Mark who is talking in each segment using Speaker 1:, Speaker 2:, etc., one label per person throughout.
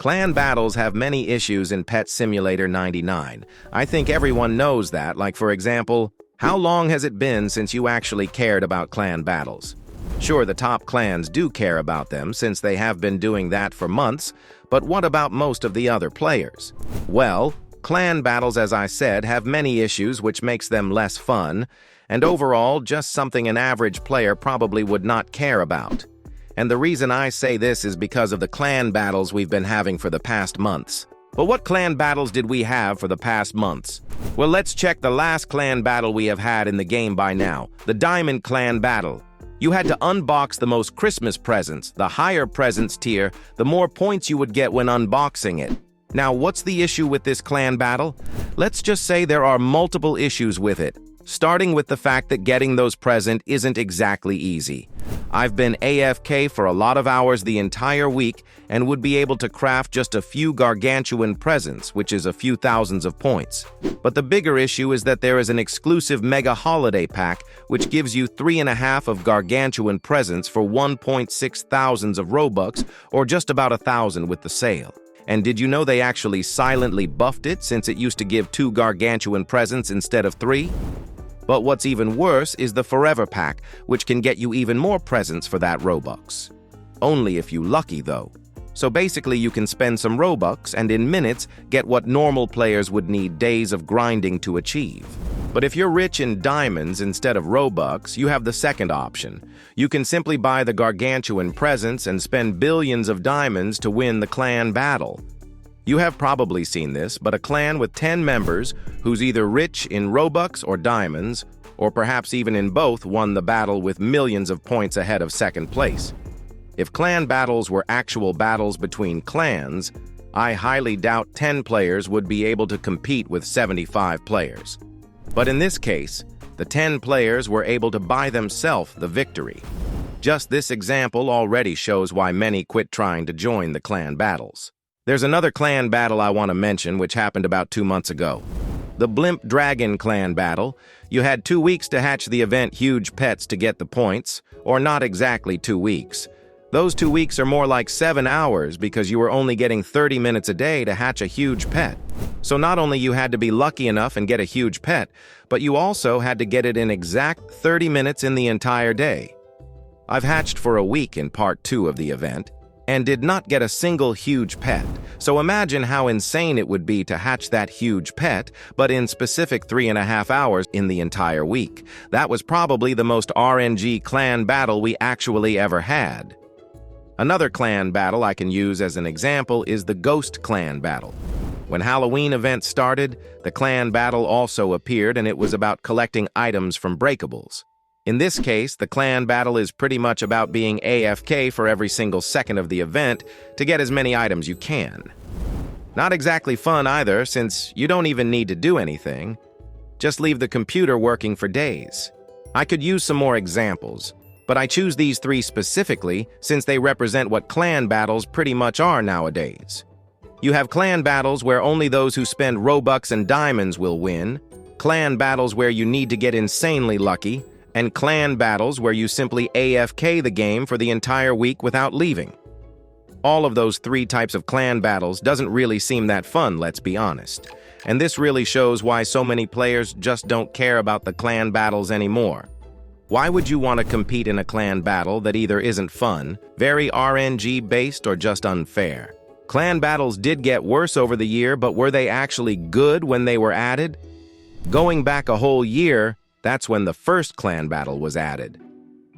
Speaker 1: Clan battles have many issues in Pet Simulator 99. I think everyone knows that, like for example, how long has it been since you actually cared about clan battles? Sure, the top clans do care about them since they have been doing that for months, but what about most of the other players? Well, clan battles, as I said, have many issues which makes them less fun, and overall just something an average player probably would not care about. And the reason I say this is because of the clan battles we've been having for the past months. But what clan battles did we have for the past months? Well, let's check the last clan battle we have had in the game by now, the Diamond Clan Battle. You had to unbox the most Christmas presents, the higher presents tier, the more points you would get when unboxing it. Now, what's the issue with this clan battle? Let's just say there are multiple issues with it, starting with the fact that getting those presents isn't exactly easy. I've been AFK for a lot of hours the entire week and would be able to craft just a few gargantuan presents, which is a few thousands of points. But the bigger issue is that there is an exclusive mega holiday pack which gives you 3.5 of gargantuan presents for 1.6 thousands of Robux, or just about 1,000 with the sale. And did you know they actually silently buffed it since it used to give 2 gargantuan presents instead of 3? But what's even worse is the Forever Pack, which can get you even more presents for that Robux. Only if you're lucky, though. So basically you can spend some Robux and in minutes get what normal players would need days of grinding to achieve. But if you're rich in diamonds instead of Robux, you have the second option. You can simply buy the gargantuan presents and spend billions of diamonds to win the clan battle. You have probably seen this, but a clan with 10 members who's either rich in Robux or diamonds, or perhaps even in both, won the battle with millions of points ahead of second place. If clan battles were actual battles between clans, I highly doubt 10 players would be able to compete with 75 players. But in this case, the 10 players were able to buy themselves the victory. Just this example already shows why many quit trying to join the clan battles. There's another clan battle I want to mention which happened about 2 months ago. The Blimp Dragon Clan Battle. You had 2 weeks to hatch the event Huge Pets to get the points, or not exactly 2 weeks. Those 2 weeks are more like 7 hours because you were only getting 30 minutes a day to hatch a huge pet. So not only you had to be lucky enough and get a huge pet, but you also had to get it in exact 30 minutes in the entire day. I've hatched for a week in part 2 of the event, and did not get a single huge pet. So imagine how insane it would be to hatch that huge pet, but in specific 3.5 hours in the entire week. That was probably the most RNG clan battle we actually ever had. Another clan battle I can use as an example is the Ghost Clan Battle. When Halloween event started, the clan battle also appeared, and it was about collecting items from breakables. In this case, the clan battle is pretty much about being AFK for every single second of the event to get as many items you can. Not exactly fun either, since you don't even need to do anything. Just leave the computer working for days. I could use some more examples, but I choose these 3 specifically since they represent what clan battles pretty much are nowadays. You have clan battles where only those who spend Robux and diamonds will win, clan battles where you need to get insanely lucky, and clan battles where you simply AFK the game for the entire week without leaving. All of those 3 types of clan battles doesn't really seem that fun, let's be honest. And this really shows why so many players just don't care about the clan battles anymore. Why would you want to compete in a clan battle that either isn't fun, very RNG based, or just unfair? Clan battles did get worse over the year, but were they actually good when they were added? Going back a whole year, that's when the first clan battle was added.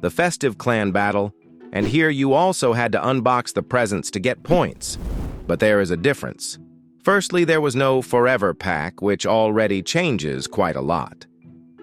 Speaker 1: The Festive Clan Battle, and here you also had to unbox the presents to get points. But there is a difference. Firstly, there was no Forever Pack, which already changes quite a lot.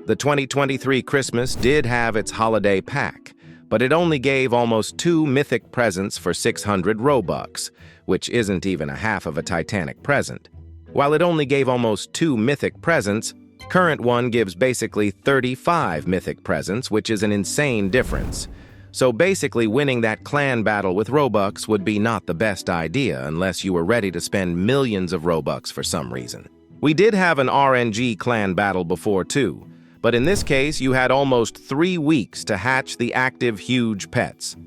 Speaker 1: The 2023 Christmas did have its holiday pack, but it only gave almost 2 mythic presents for 600 Robux, which isn't even a half of a Titanic present. While it only gave almost 2 mythic presents, current one gives basically 35 mythic presents, which is an insane difference. So basically winning that clan battle with Robux would be not the best idea unless you were ready to spend millions of Robux for some reason. We did have an RNG clan battle before too, but in this case you had almost 3 weeks to hatch the active huge pets.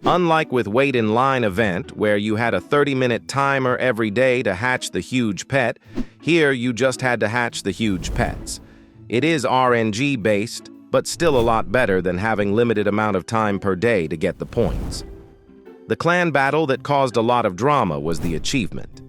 Speaker 1: Unlike with Wait in Line event, where you had a 30-minute timer every day to hatch the huge pet, here you just had to hatch the huge pets. It is RNG based, but still a lot better than having limited amount of time per day to get the points. The clan battle that caused a lot of drama was the achievement.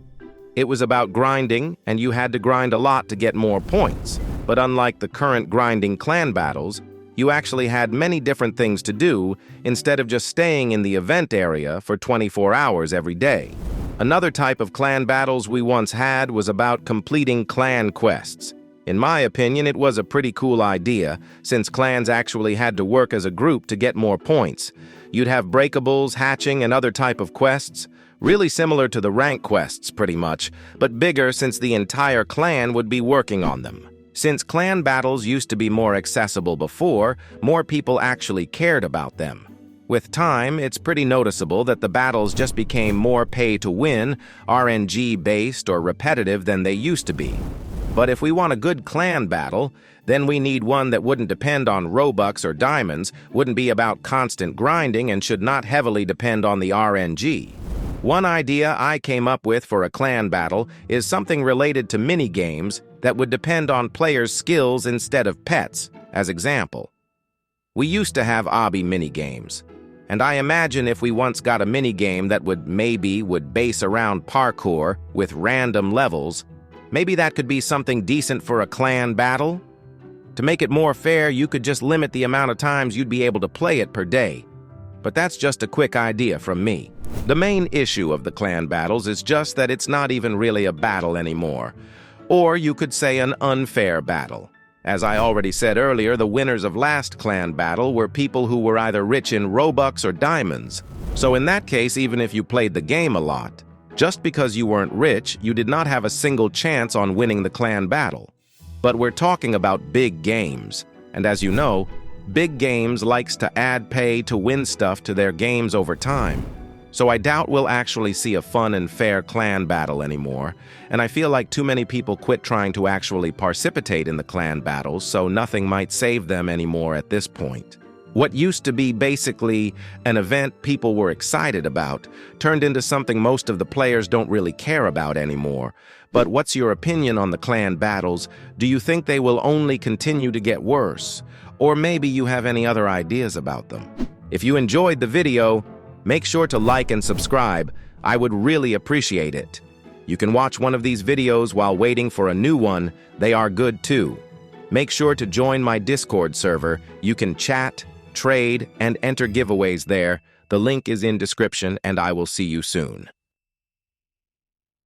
Speaker 1: It was about grinding, and you had to grind a lot to get more points, but unlike the current grinding clan battles, you actually had many different things to do instead of just staying in the event area for 24 hours every day. Another type of clan battles we once had was about completing clan quests. In my opinion, it was a pretty cool idea, since clans actually had to work as a group to get more points. You'd have breakables, hatching, and other type of quests, really similar to the rank quests pretty much, but bigger since the entire clan would be working on them. Since clan battles used to be more accessible before, more people actually cared about them. With time, it's pretty noticeable that the battles just became more pay-to-win, RNG-based, or repetitive than they used to be. But if we want a good clan battle, then we need one that wouldn't depend on Robux or diamonds, wouldn't be about constant grinding, and should not heavily depend on the RNG. One idea I came up with for a clan battle is something related to mini-games that would depend on players' skills instead of pets, as example. We used to have obby mini-games, and I imagine if we once got a mini-game that would base around parkour with random levels, maybe that could be something decent for a clan battle? To make it more fair, you could just limit the amount of times you'd be able to play it per day. But that's just a quick idea from me. The main issue of the clan battles is just that it's not even really a battle anymore. Or you could say an unfair battle. As I already said earlier, the winners of last clan battle were people who were either rich in Robux or diamonds. So in that case, even if you played the game a lot, just because you weren't rich, you did not have a single chance on winning the clan battle. But we're talking about big games, and as you know, big games likes to add pay to win stuff to their games over time. So I doubt we'll actually see a fun and fair clan battle anymore, and I feel like too many people quit trying to actually participate in the clan battles, so nothing might save them anymore at this point. What used to be basically an event people were excited about turned into something most of the players don't really care about anymore. But what's your opinion on the clan battles? Do you think they will only continue to get worse? Or maybe you have any other ideas about them? If you enjoyed the video, make sure to like and subscribe. I would really appreciate it. You can watch one of these videos while waiting for a new one. They are good too. Make sure to join my Discord server. You can chat, trade, and enter giveaways there. The link is in description, and I will see you soon.